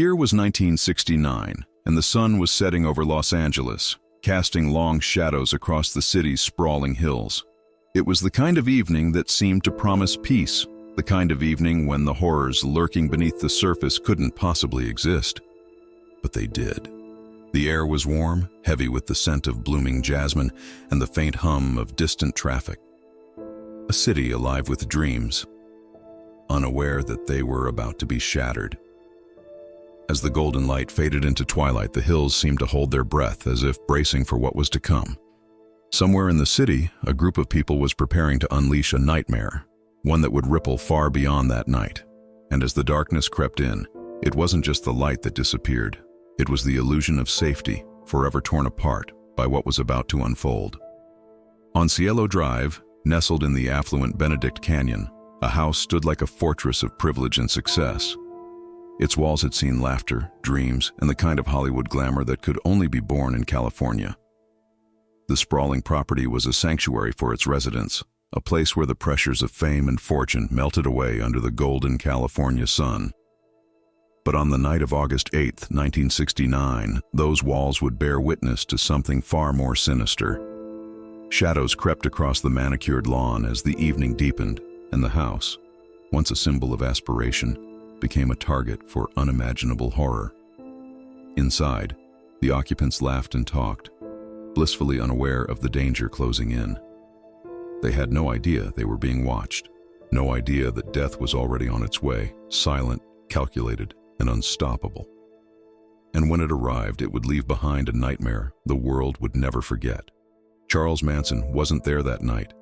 year was 1969, and the sun was setting over Los Angeles, casting long shadows across the city's sprawling hills. It was the kind of evening that seemed to promise peace, the kind of evening when the horrors lurking beneath the surface couldn't possibly exist. But they did. The air was warm, heavy with the scent of blooming jasmine and the faint hum of distant traffic. A city alive with dreams, unaware that they were about to be shattered. As the golden light faded into twilight, the hills seemed to hold their breath as if bracing for what was to come. Somewhere in the city, a group of people was preparing to unleash a nightmare, one that would ripple far beyond that night. And as the darkness crept in, it wasn't just the light that disappeared. It was the illusion of safety, forever torn apart by what was about to unfold. On Cielo Drive, nestled in the affluent Benedict Canyon, a house stood like a fortress of privilege and success. Its walls had seen laughter, dreams, and the kind of Hollywood glamour that could only be born in California. The sprawling property was a sanctuary for its residents, a place where the pressures of fame and fortune melted away under the golden California sun. But on the night of August 8, 1969, those walls would bear witness to something far more sinister. Shadows crept across the manicured lawn as the evening deepened, and the house, once a symbol of aspiration, became a target for unimaginable horror. Inside, the occupants laughed and talked, blissfully unaware of the danger closing in. They had no idea they were being watched, no idea that death was already on its way, silent, calculated, and unstoppable. And when it arrived, it would leave behind a nightmare the world would never forget. Charles Manson wasn't there that night,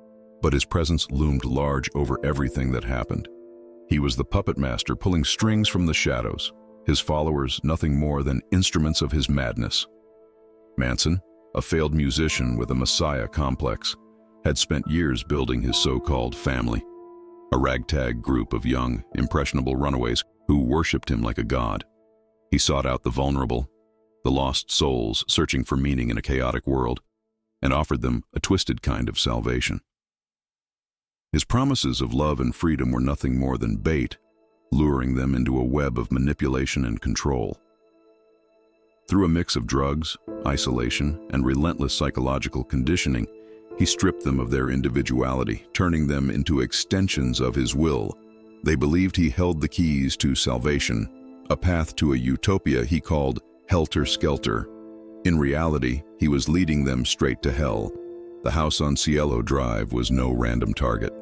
but his presence loomed large over everything that happened. He was the puppet master pulling strings from the shadows, his followers nothing more than instruments of his madness. Manson, a failed musician with a messiah complex, had spent years building his so-called family, a ragtag group of young, impressionable runaways who worshipped him like a god. He sought out the vulnerable, the lost souls searching for meaning in a chaotic world, and offered them a twisted kind of salvation. His promises of love and freedom were nothing more than bait, luring them into a web of manipulation and control. Through a mix of drugs, isolation, and relentless psychological conditioning, he stripped them of their individuality, turning them into extensions of his will. They believed he held the keys to salvation, a path to a utopia he called helter-skelter. In reality, he was leading them straight to hell. The house on Cielo Drive was no random target.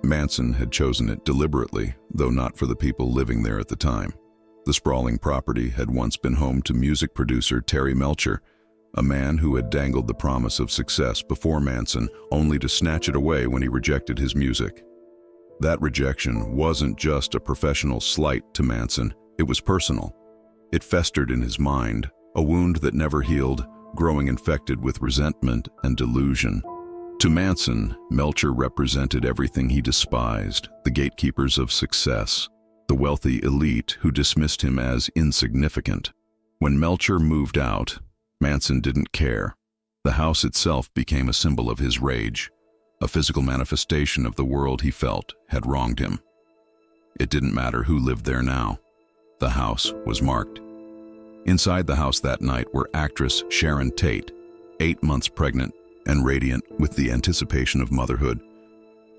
Manson had chosen it deliberately, though not for the people living there at the time. The sprawling property had once been home to music producer Terry Melcher, a man who had dangled the promise of success before Manson, only to snatch it away when he rejected his music. That rejection wasn't just a professional slight to Manson, it was personal. It festered in his mind, a wound that never healed, growing infected with resentment and delusion. To Manson, Melcher represented everything he despised, the gatekeepers of success, the wealthy elite who dismissed him as insignificant. When Melcher moved out, Manson didn't care. The house itself became a symbol of his rage, a physical manifestation of the world he felt had wronged him. It didn't matter who lived there now. The house was marked. Inside the house that night were actress Sharon Tate, 8 months pregnant and radiant with the anticipation of motherhood.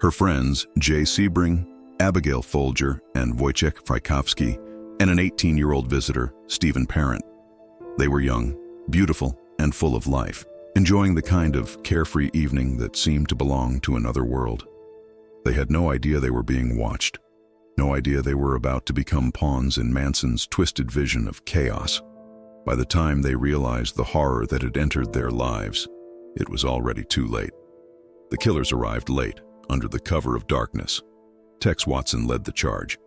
Her friends, Jay Sebring, Abigail Folger, and Wojciech Frykowski, and an 18-year-old visitor, Stephen Parent. They were young, beautiful, and full of life, enjoying the kind of carefree evening that seemed to belong to another world. They had no idea they were being watched, no idea they were about to become pawns in Manson's twisted vision of chaos. By the time they realized the horror that had entered their lives, it was already too late. The killers arrived late, under the cover of darkness. Tex Watson led the charge,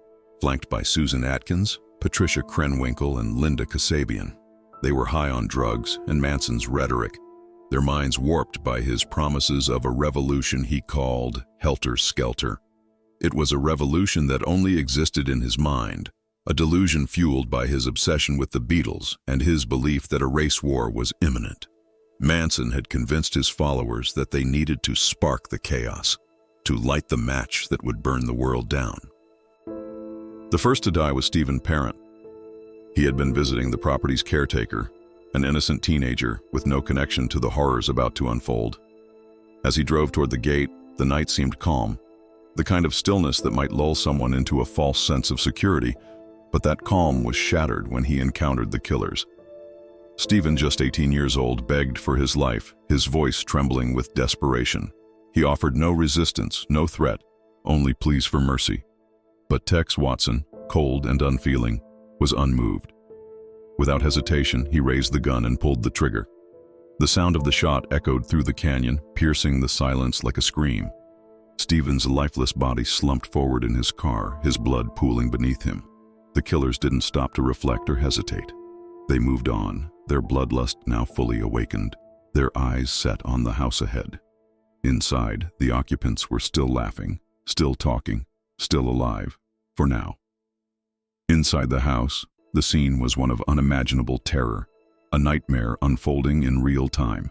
flanked by Susan Atkins, Patricia Krenwinkel, and Linda Kasabian. They were high on drugs and Manson's rhetoric, their minds warped by his promises of a revolution he called helter-skelter. It was a revolution that only existed in his mind, a delusion fueled by his obsession with the Beatles and his belief that a race war was imminent. Manson had convinced his followers that they needed to spark the chaos, to light the match that would burn the world down. The first to die was Stephen Parent. He had been visiting the property's caretaker, an innocent teenager with no connection to the horrors about to unfold. As he drove toward the gate, the night seemed calm, the kind of stillness that might lull someone into a false sense of security, but that calm was shattered when he encountered the killers. Stephen, just 18 years old, begged for his life, his voice trembling with desperation. He offered no resistance, no threat, only pleas for mercy. But Tex Watson, cold and unfeeling, was unmoved. Without hesitation, he raised the gun and pulled the trigger. The sound of the shot echoed through the canyon, piercing the silence like a scream. Stephen's lifeless body slumped forward in his car, his blood pooling beneath him. The killers didn't stop to reflect or hesitate. They moved on, their bloodlust now fully awakened, their eyes set on the house ahead. Inside, the occupants were still laughing, still talking, still alive, for now. Inside the house, the scene was one of unimaginable terror, a nightmare unfolding in real time.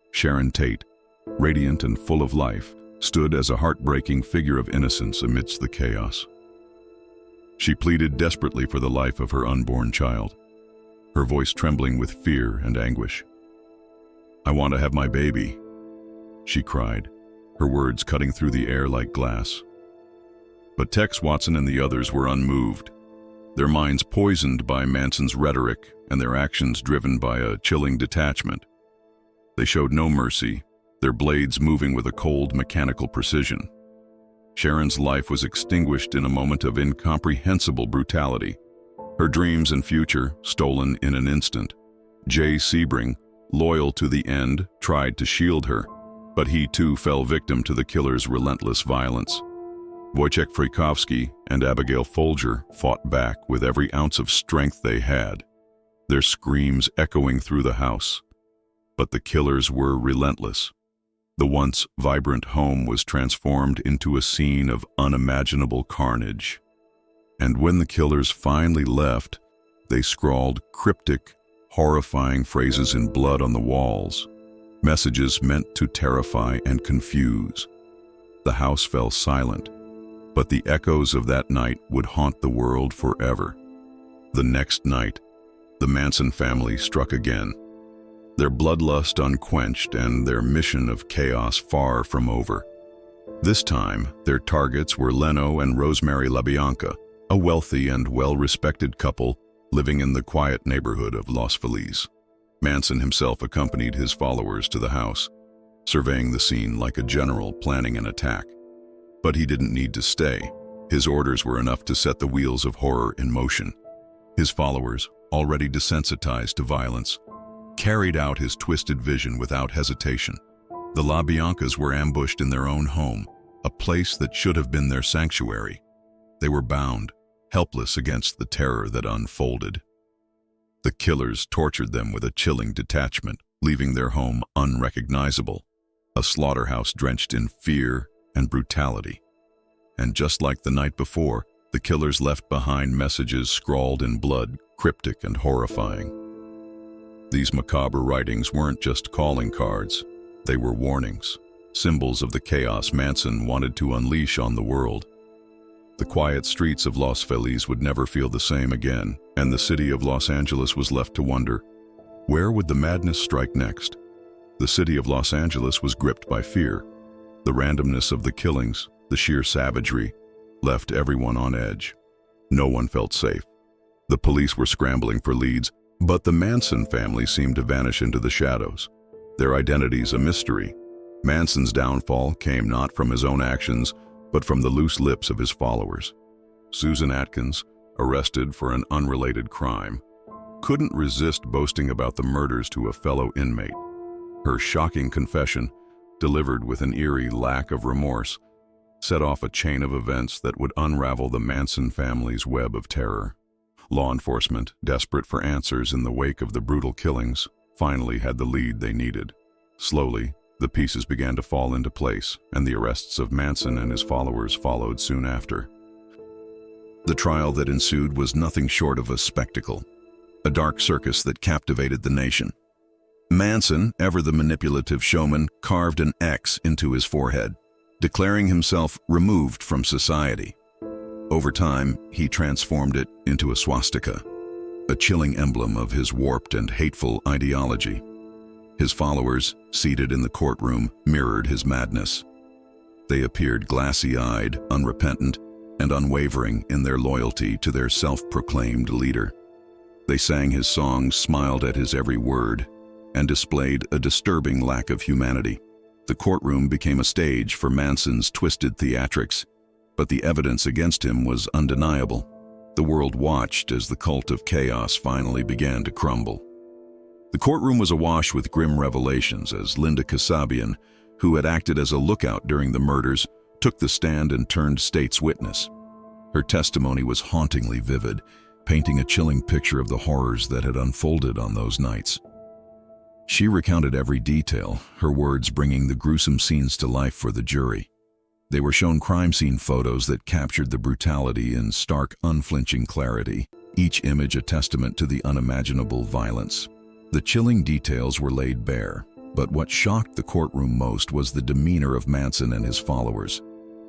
Sharon Tate, radiant and full of life, stood as a heartbreaking figure of innocence amidst the chaos. She pleaded desperately for the life of her unborn child, her voice trembling with fear and anguish. "I want to have my baby," she cried, her words cutting through the air like glass. But Tex Watson and the others were unmoved, their minds poisoned by Manson's rhetoric and their actions driven by a chilling detachment. They showed no mercy, their blades moving with a cold, mechanical precision. Sharon's life was extinguished in a moment of incomprehensible brutality, her dreams and future stolen in an instant. Jay Sebring, loyal to the end, tried to shield her, but he too fell victim to the killer's relentless violence. Wojciech Frykowski and Abigail Folger fought back with every ounce of strength they had, their screams echoing through the house. But the killers were relentless. The once vibrant home was transformed into a scene of unimaginable carnage. And when the killers finally left, they scrawled cryptic, horrifying phrases in blood on the walls, messages meant to terrify and confuse. The house fell silent, but the echoes of that night would haunt the world forever. The next night, the Manson family struck again, their bloodlust unquenched and their mission of chaos far from over. This time, their targets were Leno and Rosemary LaBianca, a wealthy and well-respected couple living in the quiet neighborhood of Los Feliz. Manson himself accompanied his followers to the house, surveying the scene like a general planning an attack. But he didn't need to stay. His orders were enough to set the wheels of horror in motion. His followers, already desensitized to violence, carried out his twisted vision without hesitation. The LaBiancas were ambushed in their own home, a place that should have been their sanctuary. They were bound, helpless against the terror that unfolded. The killers tortured them with a chilling detachment, leaving their home unrecognizable, a slaughterhouse drenched in fear and brutality. And just like the night before, the killers left behind messages scrawled in blood, cryptic and horrifying. These macabre writings weren't just calling cards, they were warnings, symbols of the chaos Manson wanted to unleash on the world. The quiet streets of Los Feliz would never feel the same again, and the city of Los Angeles was left to wonder, where would the madness strike next? The city of Los Angeles was gripped by fear. The randomness of the killings, the sheer savagery, left everyone on edge. No one felt safe. The police were scrambling for leads, but the Manson family seemed to vanish into the shadows, their identities a mystery. Manson's downfall came not from his own actions, but from the loose lips of his followers. Susan Atkins, arrested for an unrelated crime, couldn't resist boasting about the murders to a fellow inmate. Her shocking confession, delivered with an eerie lack of remorse, set off a chain of events that would unravel the Manson family's web of terror. Law enforcement, desperate for answers in the wake of the brutal killings, finally had the lead they needed. Slowly, the pieces began to fall into place, and the arrests of Manson and his followers followed soon after. The trial that ensued was nothing short of a spectacle, a dark circus that captivated the nation. Manson, ever the manipulative showman, carved an X into his forehead, declaring himself removed from society. Over time, he transformed it into a swastika. a chilling emblem of his warped and hateful ideology. His followers, seated in the courtroom, mirrored his madness. They appeared glassy-eyed, unrepentant, and unwavering in their loyalty to their self-proclaimed leader. They sang his songs, smiled at his every word, and displayed a disturbing lack of humanity. The courtroom became a stage for Manson's twisted theatrics, but the evidence against him was undeniable. The world watched as the cult of chaos finally began to crumble. The courtroom was awash with grim revelations as Linda Kasabian, who had acted as a lookout during the murders, took the stand and turned state's witness. Her testimony was hauntingly vivid, painting a chilling picture of the horrors that had unfolded on those nights. She recounted every detail, her words bringing the gruesome scenes to life for the jury. They were shown crime scene photos that captured the brutality in stark, unflinching clarity, each image a testament to the unimaginable violence. The chilling details were laid bare, but what shocked the courtroom most was the demeanor of Manson and his followers.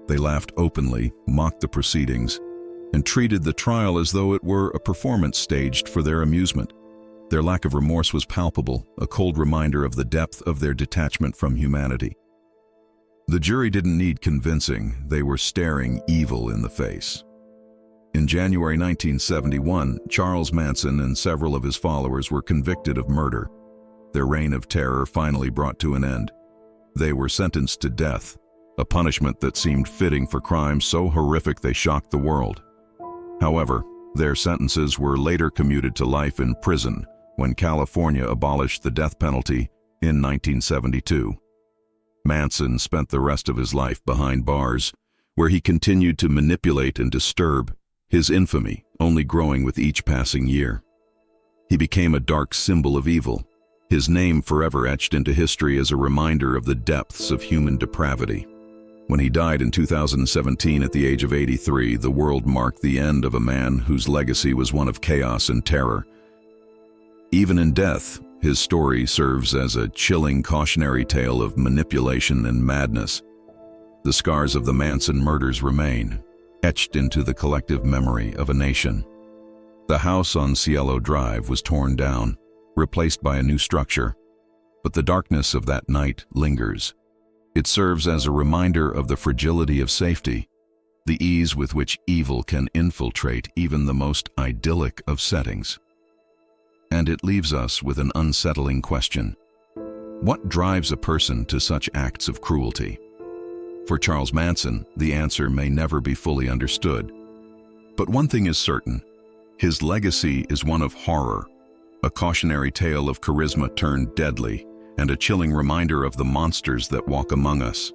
They laughed openly, mocked the proceedings, and treated the trial as though it were a performance staged for their amusement. Their lack of remorse was palpable, a cold reminder of the depth of their detachment from humanity. The jury didn't need convincing, they were staring evil in the face. In January 1971, Charles Manson and several of his followers were convicted of murder. Their reign of terror finally brought to an end. They were sentenced to death, a punishment that seemed fitting for crimes so horrific they shocked the world. However, their sentences were later commuted to life in prison when California abolished the death penalty in 1972. Manson spent the rest of his life behind bars, where he continued to manipulate and disturb, his infamy only growing with each passing year. He became a dark symbol of evil, his name forever etched into history as a reminder of the depths of human depravity. When he died in 2017 at the age of 83, the world marked the end of a man whose legacy was one of chaos and terror. Even in death, his story serves as a chilling cautionary tale of manipulation and madness. The scars of the Manson murders remain, etched into the collective memory of a nation. The house on Cielo Drive was torn down, replaced by a new structure, but the darkness of that night lingers. It serves as a reminder of the fragility of safety, the ease with which evil can infiltrate even the most idyllic of settings. And it leaves us with an unsettling question. What drives a person to such acts of cruelty? For Charles Manson, the answer may never be fully understood. But one thing is certain, his legacy is one of horror, a cautionary tale of charisma turned deadly, and a chilling reminder of the monsters that walk among us.